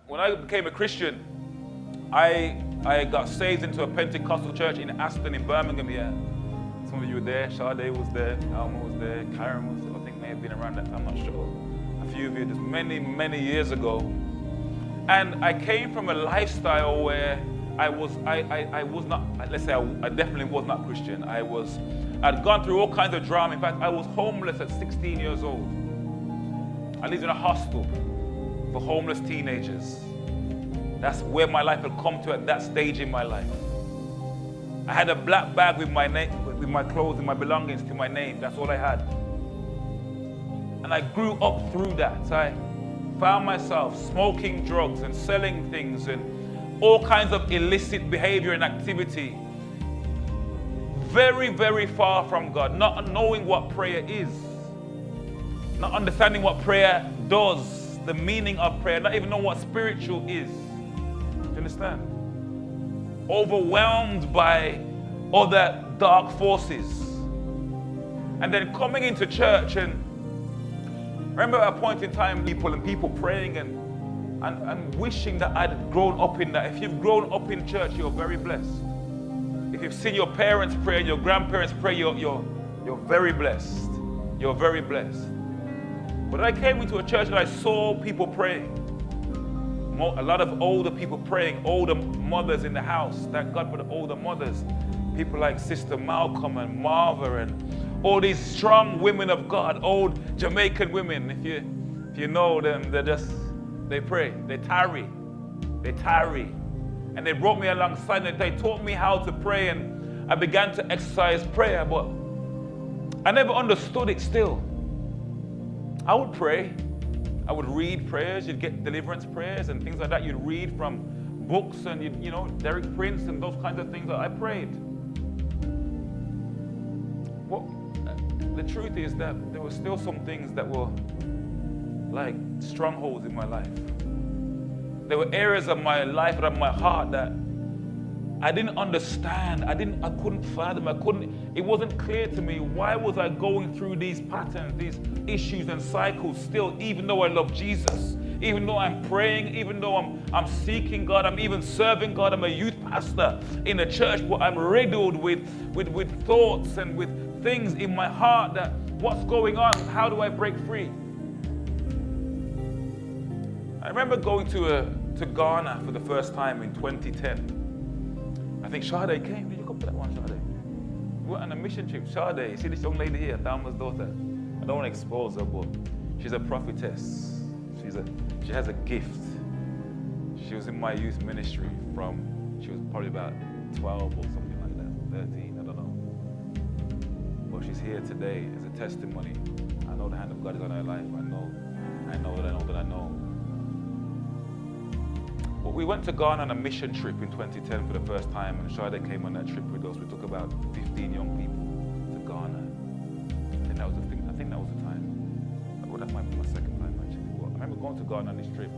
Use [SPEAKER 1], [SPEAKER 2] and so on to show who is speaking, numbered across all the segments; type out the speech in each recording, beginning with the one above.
[SPEAKER 1] when I became a Christian, I got saved into a Pentecostal church in Aston in Birmingham here. Some of you were there. Sade was there. Alma was there. Karen was, I think, may have been around that. I'm not sure. A few of you, just many, many years ago. And I came from a lifestyle where I was not, let's say I definitely was not Christian. I'd gone through all kinds of drama. In fact, I was homeless at 16 years old. I lived in a hostel for homeless teenagers. That's where my life had come to at that stage in my life. I had a black bag with my name, with my clothes and my belongings to my name. That's all I had. And I grew up through that. So I found myself smoking drugs and selling things and all kinds of illicit behavior and activity. Very, very far from God, not knowing what prayer is, not understanding what prayer does, the meaning of prayer, not even knowing what spiritual is. Do you understand? Overwhelmed by other dark forces. And then coming into church, and remember at a point in time, people praying and wishing that I'd grown up in that. If you've grown up in church, you're very blessed. If you've seen your parents pray and your grandparents pray, you're very blessed. You're very blessed. But I came into a church and I saw people praying. A lot of older people praying, older mothers in the house. Thank God for the older mothers. People like Sister Malcolm and Marva and all these strong women of God, old Jamaican women. If you know them, they pray, they tarry. And they brought me alongside and they taught me how to pray, and I began to exercise prayer, but I never understood it still. I would pray. I would read prayers. You'd get deliverance prayers and things like that. You'd read from books and Derek Prince and those kinds of things that I prayed. Well, the truth is that there were still some things that were like strongholds in my life. There were areas of my life and of my heart that I didn't understand. I couldn't fathom. It wasn't clear to me. Why was I going through these patterns, these issues and cycles still, even though I love Jesus, even though I'm praying, even though I'm seeking God, I'm even serving God, I'm a youth pastor in a church, but I'm riddled with thoughts and with things in my heart that what's going on? How do I break free? I remember going to Ghana for the first time in 2010. I think Sade came. Did you come to that one, Sade? We went on a mission trip. Sade, you see this young lady here, Thelma's daughter? I don't want to expose her, but she's a prophetess. She has a gift. She was in my youth ministry she was probably about 12 or something like that, 13, I don't know. But she's here today as a testimony. I know the hand of God is on her life. I know that I know. But we went to Ghana on a mission trip in 2010 for the first time, and Sade came on that trip with us. We took about 15 young people to Ghana. I think that was the time. Well, that might be my second time actually. Well, I remember going to Ghana on this trip,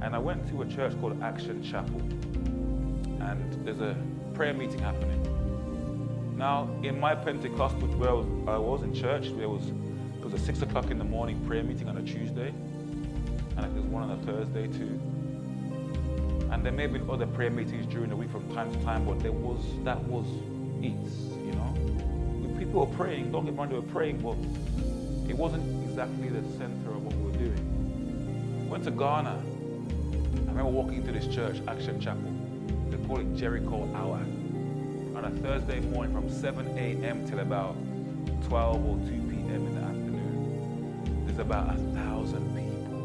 [SPEAKER 1] and I went to a church called Action Chapel, and there's a prayer meeting happening. Now, in my Pentecostal, where I was in church, it was a 6 o'clock in the morning prayer meeting on a Tuesday, and there was one on a Thursday too. And there may have been other prayer meetings during the week from time to time, but that was it, People were praying, don't get me wrong, they were praying, but it wasn't exactly the center of what we were doing. Went to Ghana. I remember walking into this church, Action Chapel. They call it Jericho Hour. On a Thursday morning from 7 a.m. till about 12 or 2 p.m. in the afternoon. There's about 1,000 people.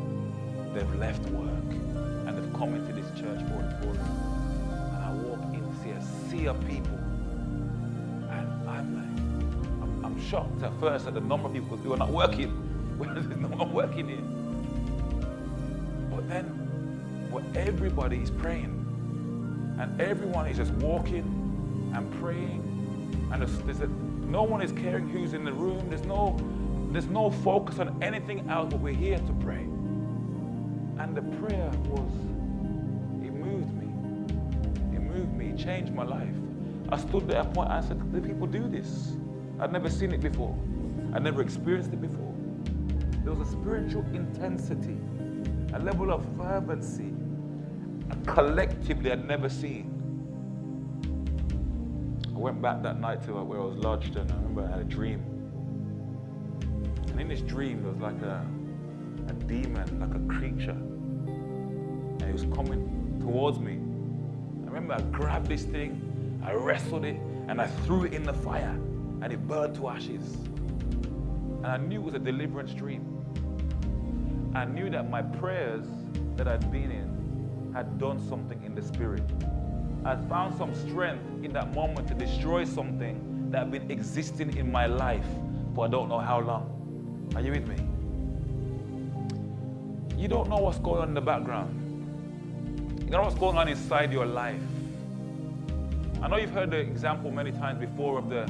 [SPEAKER 1] They've left work. And they've come into this church auditorium, and I walk in to see a sea of people, and I'm shocked at first at the number of people who are not working. There's no one working here. But then, everybody is praying, and everyone is just walking and praying, and no one is caring who's in the room. There's no focus on anything else, but we're here to pray. And the prayer it moved me, it changed my life. I stood there at a point and I said, do people do this? I'd never seen it before. I'd never experienced it before. There was a spiritual intensity, a level of fervency collectively I'd never seen. I went back that night to where I was lodged, and I remember I had a dream. And in this dream, there was like a demon, like a creature. And it was coming towards me. I remember I grabbed this thing, I wrestled it, and I threw it in the fire, and it burned to ashes. And I knew it was a deliverance dream. I knew that my prayers that I'd been in had done something in the spirit. I found some strength in that moment to destroy something that had been existing in my life for I don't know how long. Are you with me? You don't know what's going on in the background. You don't know what's going on inside your life. I know you've heard the example many times before of the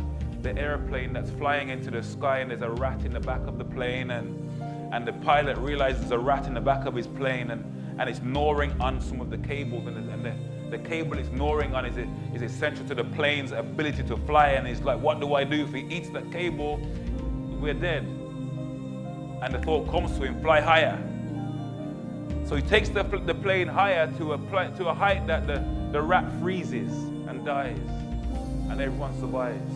[SPEAKER 1] airplane that's flying into the sky, and there's a rat in the back of the plane, and the pilot realizes there's a rat in the back of his plane, and it's gnawing on some of the cables, and the cable it's gnawing on is essential to the plane's ability to fly, and he's like, what do I do? If he eats that cable, we're dead. And the thought comes to him, fly higher. So he takes the plane higher to a height that the rat freezes and dies, and everyone survives.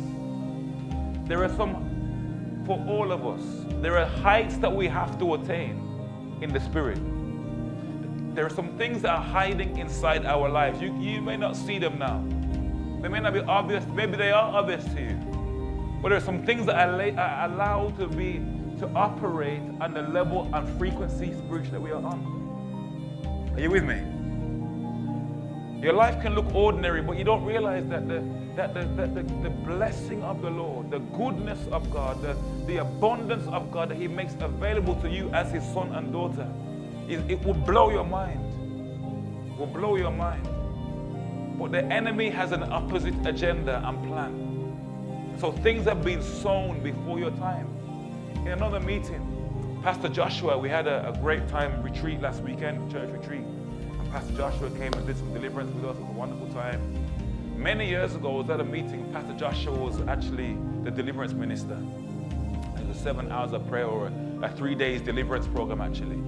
[SPEAKER 1] There are some, for all of us, there are heights that we have to attain in the spirit. There are some things that are hiding inside our lives. You may not see them now. They may not be obvious. Maybe they are obvious to you. But there are some things that are allowed to operate on the level and frequency spiritually that we are on. Are you with me? Your life can look ordinary, but you don't realize that the blessing of the Lord, the goodness of God, the abundance of God that He makes available to you as His son and daughter, it will blow your mind. It will blow your mind. But the enemy has an opposite agenda and plan. So things have been sown before your time. In another meeting, Pastor Joshua, we had a great time retreat last weekend, church retreat. Pastor Joshua came and did some deliverance with us. It was a wonderful time. Many years ago, I was at a meeting. Pastor Joshua was actually the deliverance minister. It was 7 hours of prayer, or a 3 days deliverance program, actually.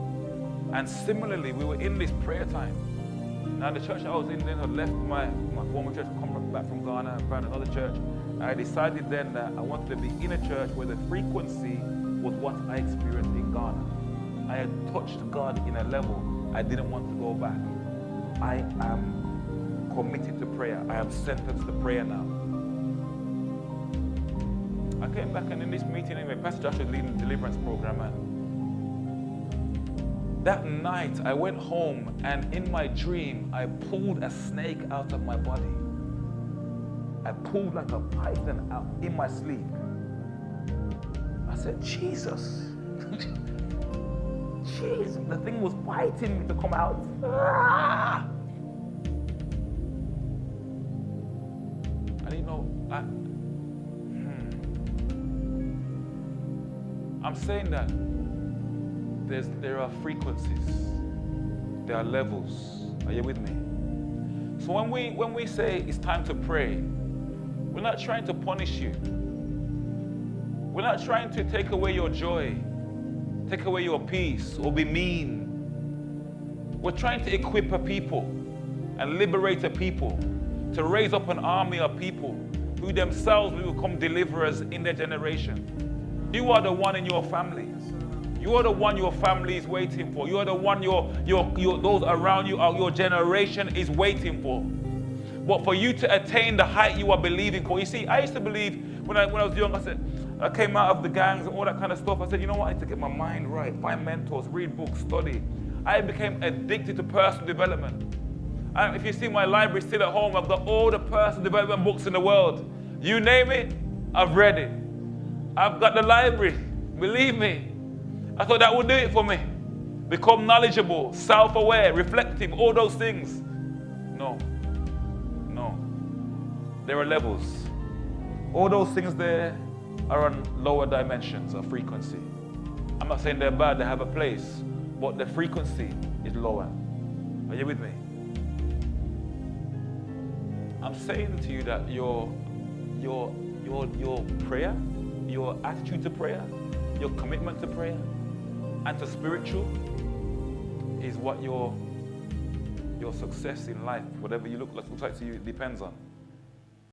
[SPEAKER 1] And similarly, we were in this prayer time. Now, the church I was in then had left my former church, come back from Ghana and found another church. I decided then that I wanted to be in a church where the frequency was what I experienced in Ghana. I had touched God in a level I didn't want to go back. I am committed to prayer. I am sentenced to prayer now. I came back, and in this meeting anyway, Pastor Joshua was leading the deliverance program, and that night I went home, and in my dream I pulled a snake out of my body. I pulled like a python out in my sleep. I said, Jesus. Jesus, the thing was fighting me to come out. Ah! And you know, I'm saying that there are frequencies, there are levels. Are you with me? So when we say it's time to pray, we're not trying to punish you. We're not trying to take away your joy, take away your peace, or be mean. We're trying to equip a people and liberate a people to raise up an army of people who themselves will become deliverers in their generation. You are the one in your family. You are the one your family is waiting for. You are the one your those around you, your generation is waiting for. But for you to attain the height you are believing for. You see, I used to believe when I was young, I came out of the gangs and all that kind of stuff. I said, you know what? I need to get my mind right, find mentors, read books, study. I became addicted to personal development. And if you see my library still at home, I've got all the personal development books in the world. You name it, I've read it. I've got the library, believe me. I thought that would do it for me. Become knowledgeable, self-aware, reflective, all those things. No. There are levels. All those things there are on lower dimensions of frequency. I'm not saying they're bad, they have a place, but the frequency is lower. Are you with me? I'm saying to you that your prayer, your attitude to prayer, your commitment to prayer, and to spiritual is what your success in life, whatever you looks like to you, it depends on.